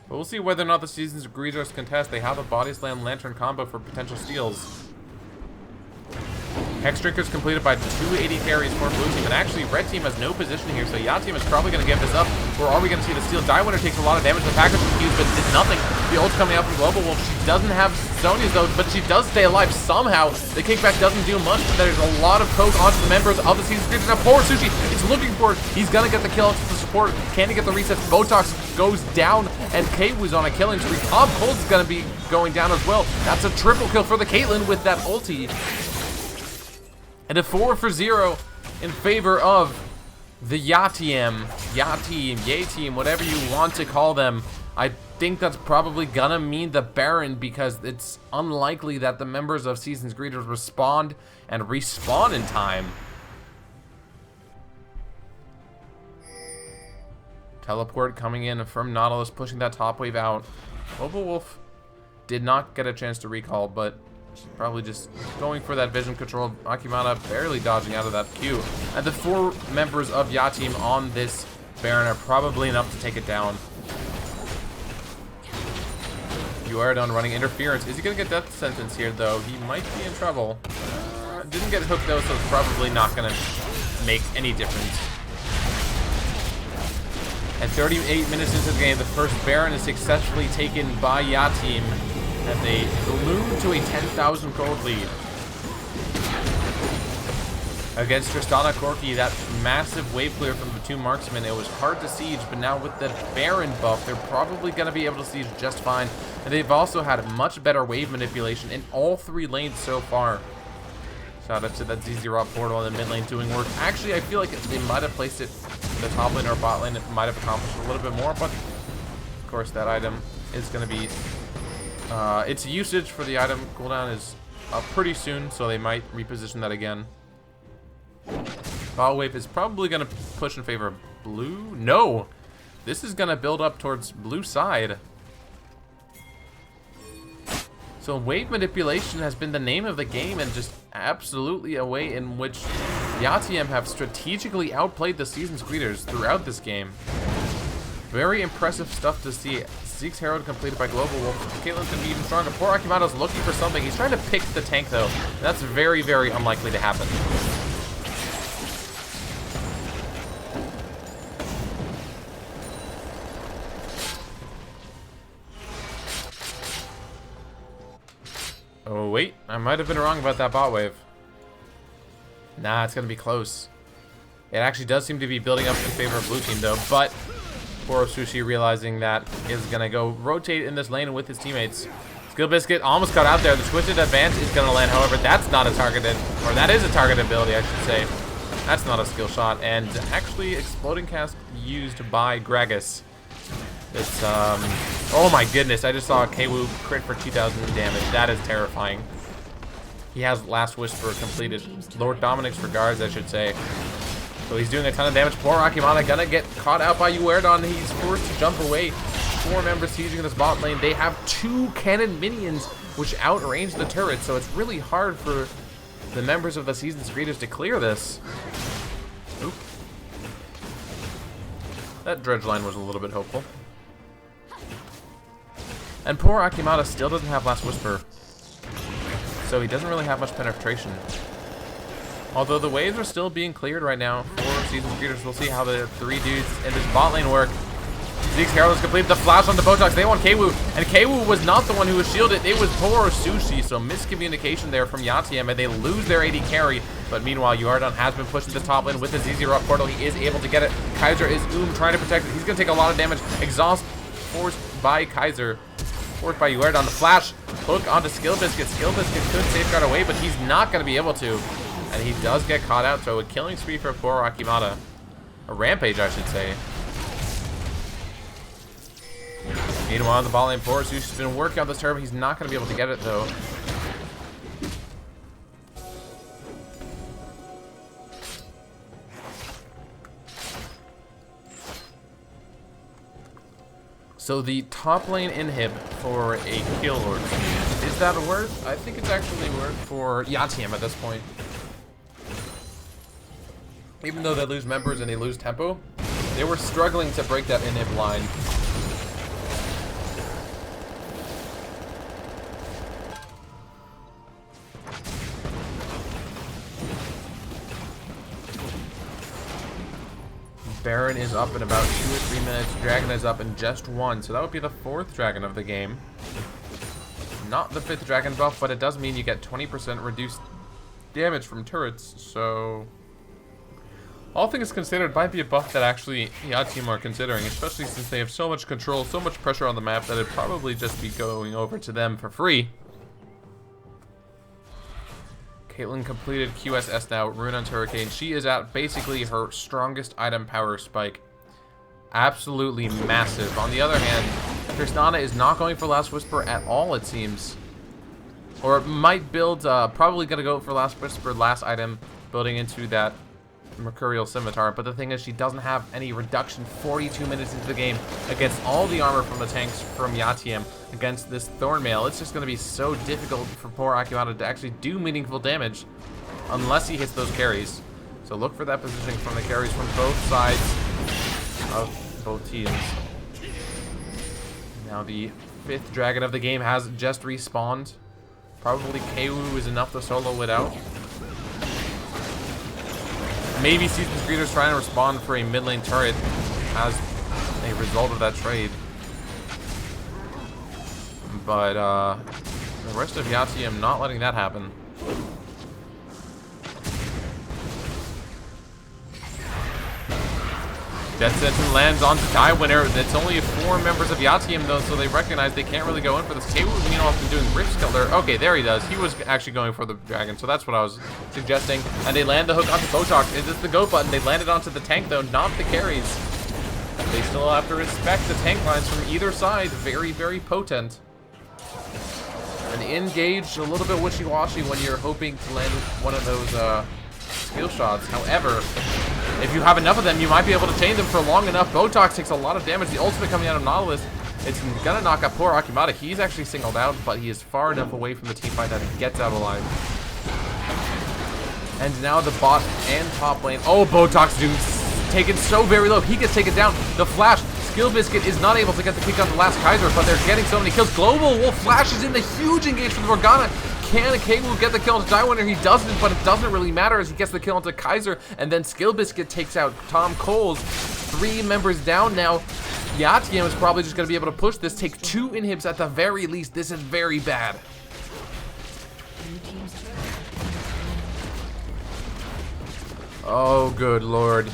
But we'll see whether or not the Seasoned Greeters contest. They have a Body Slam Lantern combo for potential steals. Hex Drinker's completed by 280 carries for blue team, and actually red team has no positioning here, so Yatiem is probably going to give this up. Or are we going to see the steal? Diawinner takes a lot of damage. The package confused, but did nothing. The ult's coming out from Global Wolf. She doesn't have Sonia's though, but she does stay alive somehow. The kickback doesn't do much, but there's a lot of poke onto the members of the Seasoned Greeters. Now poor Sushi is looking for it. He's going to get the kill onto the support. Can he get the reset? Botox goes down, and Kwu's on a killing spree. Tom Coles is going to be going down as well. That's a triple kill for the Caitlyn with that ulti. And a 4 for 0 in favor of the Yatiem, Yateam, whatever you want to call them. I think that's probably gonna mean the Baron, because it's unlikely that the members of Seasoned Greeters respond and respawn in time. Teleport coming in from Nautilus, pushing that top wave out. Global Wolf did not get a chance to recall, but she's probably just going for that vision control. Akimata barely dodging out of that Q. And the 4 members of Yateam on this Baron are probably enough to take it down. Uerdon running interference. Is he going to get death sentence here, though? He might be in trouble. Didn't get hooked, though, so it's probably not going to make any difference. At 38 minutes into the game, the first Baron is successfully taken by Yateam, and they balloon to a 10,000 gold lead. Against Tristana Corki, that massive wave clear from the 2 marksmen, it was hard to siege, but now with the Baron buff, they're probably going to be able to siege just fine. And they've also had much better wave manipulation in all 3 lanes so far. Shout out to that ZZ portal in the mid lane doing work. Actually, I feel like they might have placed it in the top lane or bot lane. It might have accomplished a little bit more, but of course that item is going to be... its usage for the item cooldown is pretty soon, so they might reposition that again. Bot wave is probably going to push in favor of blue. No! This is going to build up towards blue side. So wave manipulation has been the name of the game, and just absolutely a way in which Yatiem have strategically outplayed the Season's Greeters throughout this game. Very impressive stuff to see. Zeke's Herald completed by Global Wolf. Caitlyn's gonna be even stronger. Poor Akimato's looking for something. He's trying to pick the tank though. And that's very, very unlikely to happen. Oh wait, I might have been wrong about that bot wave. Nah, it's gonna be close. It actually does seem to be building up in favor of blue team though, but poor Sushi realizing that is gonna go rotate in this lane with his teammates. Skill Biscuit almost got out there. The Twisted Advance is gonna land, however, that's not a targeted, or that is a targeted ability, I should say. That's not a skill shot, and actually Exploding Cast used by Gragas. It's, oh my goodness, I just saw a Kwu crit for 2,000 damage. That is terrifying. He has Last Whisper completed. Lord Dominic's regards, I should say. So he's doing a ton of damage. Poor Akimata gonna get caught out by Uerdon. He's forced to jump away. 4 members sieging this bot lane. They have 2 cannon minions, which outrange the turret, so it's really hard for the members of the Season's Greeters to clear this. Oop. That dredge line was a little bit hopeful. And poor Akimata still doesn't have Last Whisper, so he doesn't really have much penetration. Although the waves are still being cleared right now for Season's Greeters, we'll see how the 3 dudes in this bot lane work. Zeke's Herald has completed the flash on the Botox. They want Kwu, and Kwu was not the one who was shielded. It was poor Sushi, so miscommunication there from Yatiem, and they lose their AD carry. But meanwhile, Uerdon has been pushed to the top lane with the ZZ Rock portal. He is able to get it. Kaiser is trying to protect it. He's going to take a lot of damage. Exhaust forced by Kaiser. Forced by Uerdon. The flash hook onto Skill Biscuit. Skill Biscuit could safeguard away, but he's not going to be able to. And he does get caught out, so a killing spree for poor Akimata. A rampage, I should say. Meanwhile, on the ball lane, poor Sushi's been working on this turret. He's not going to be able to get it, though. So the top lane inhib for a kill lord. Is that worth? I think it's actually worth for Yatiem at this point. Even though they lose members and they lose tempo, they were struggling to break that inhib line. Baron is up in about 2 or 3 minutes. Dragon is up in just 1, so that would be the 4th dragon of the game. Not the 5th dragon buff, but it does mean you get 20% reduced damage from turrets, so... all things considered, might be a buff that actually Yatiem are considering, especially since they have so much control, so much pressure on the map that it'd probably just be going over to them for free. Caitlyn completed QSS now, Rune on Hurricane. She is at basically her strongest item power spike. Absolutely massive. On the other hand, Tristana is not going for Last Whisper at all, it seems. Or might build, probably going to go for Last Whisper, last item, building into that Mercurial Scimitar, but the thing is she doesn't have any reduction 42 minutes into the game against all the armor from the tanks from Yatiem against this Thornmail. It's just going to be so difficult for poor Akimata to actually do meaningful damage unless he hits those carries. So look for that positioning from the carries from both sides of both teams. Now the 5th dragon of the game has just respawned. Probably Kwu is enough to solo it out. Maybe Season's Greeters trying to respond for a mid lane turret as a result of that trade. But the rest of Yatiem not letting that happen. Death Sentence lands onto Die Winner. It's only 4 members of Yatium though, so they recognize they can't really go in for this. K-Wu, meanwhile, has been doing Rift Killer. Okay, there he does. He was actually going for the dragon, so that's what I was suggesting. And they land the hook onto Botox. Is this the go button? They landed onto the tank though, not the carries. They still have to respect the tank lines from either side. Very, very potent. And engaged a little bit wishy-washy when you're hoping to land one of those skill shots. However, if you have enough of them, you might be able to chain them for long enough. Botox takes a lot of damage. The ultimate coming out of Nautilus, it's gonna knock out poor Akimata. He's actually singled out, but he is far enough away from the team fight that he gets out alive. And now the bot and top lane. Oh, Botox dude's taken so very low. He gets taken down. The flash. Skill Biscuit is not able to get the kick on the last Kaiser, but they're getting so many kills. Global Wolf flashes in the huge engage from the Morgana. Can K-Wu get the kill onto Die Winner? He doesn't, but it doesn't really matter as he gets the kill onto Kaiser, and then Skill Biscuit takes out Tom Coles. 3 members down now. Yatium is probably just going to be able to push this, take 2 inhibs at the very least. This is very bad. Oh, good lord.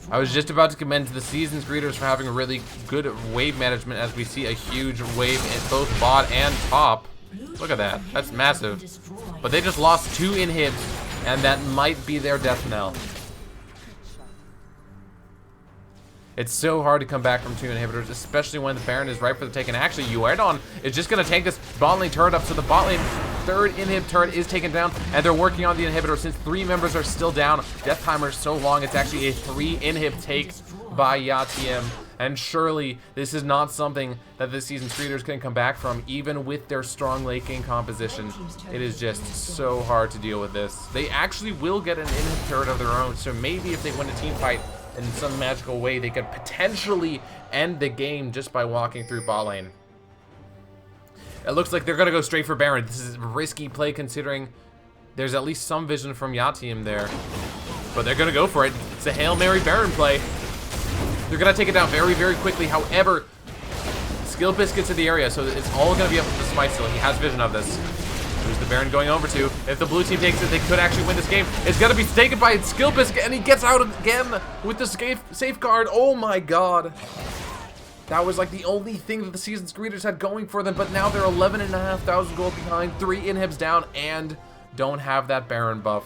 I was just about to commend the Seasons greeters for having a really good wave management as we see a huge wave in both bot and top. Look at that. That's massive. But they just lost 2 inhibs, and that might be their death knell. It's so hard to come back from 2 inhibitors, especially when the Baron is right for the take. And actually, Uerdon is just going to tank this bot lane turret up, so the bot lane 3rd inhib turret is taken down, and they're working on the inhibitor since 3 members are still down. Death timer is so long, it's actually a 3 inhib take by Yatium. And surely, this is not something that this season's creators can come back from, even with their strong late game composition. It is just so hard to deal with this. They actually will get an inhib turret of their own, so maybe if they win a team fight in some magical way, they could potentially end the game just by walking through bot lane. It looks like they're going to go straight for Baron. This is a risky play considering there's at least some vision from Yatium there. But they're going to go for it. It's a Hail Mary Baron play. They're going to take it down very, very quickly. However, Skill Biscuit's in the area, so it's all going to be up to the Smite still. He has vision of this. Who's the Baron going over to? If the blue team takes it, they could actually win this game. It's going to be taken by Skill Biscuit, and he gets out again with the safeguard. Oh my god. That was like the only thing that the Seasons greeters had going for them, but now they're 11,500 gold behind, 3 inhibs down, and don't have that Baron buff.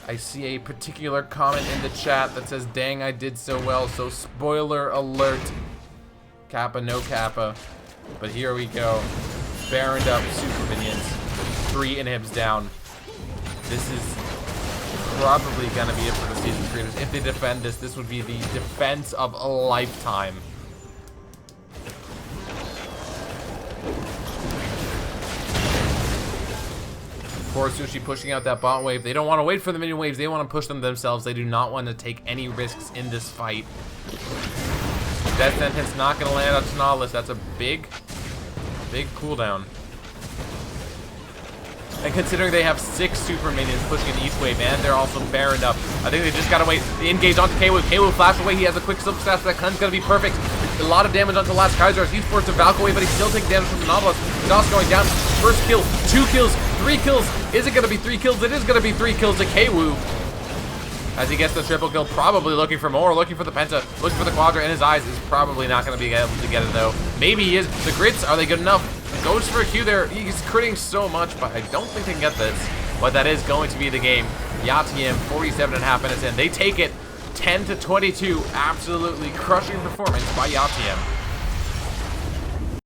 I see a particular comment in the chat that says, dang, I did so well, so spoiler alert. Kappa, no Kappa. But here we go. Baroned up super minions. 3 inhibs down. This is probably going to be it for the season creators. If they defend this, this would be the defense of a lifetime. Poor Sushi pushing out that bot wave. They don't want to wait for the minion waves. They want to push them themselves. They do not want to take any risks in this fight. Death Sentence not going to land on Nautilus. That's a big cooldown. And considering they have 6 super minions pushing in each wave, and they're also Baroned up, I think they just gotta wait. They engage onto K-Wu. K-Wu flash away. He has a quick silk stash, but that cleanse gonna be perfect. A lot of damage onto the last Kaiser as he's forced to Valk away, but he's still taking damage from the Nautilus. Nautilus going down. First kill, 2 kills, 3 kills. Is it gonna be 3 kills? It is gonna be 3 kills to K-Wu. As he gets the triple kill, probably looking for more, looking for the penta, looking for the quadra in his eyes. Is probably not going to be able to get it though. Maybe he is. The grits, are they good enough? Goes for a Q there. He's critting so much, but I don't think they can get this. But that is going to be the game. Yatium, 47.5 minutes in. They take it 10-22. Absolutely crushing performance by Yatium.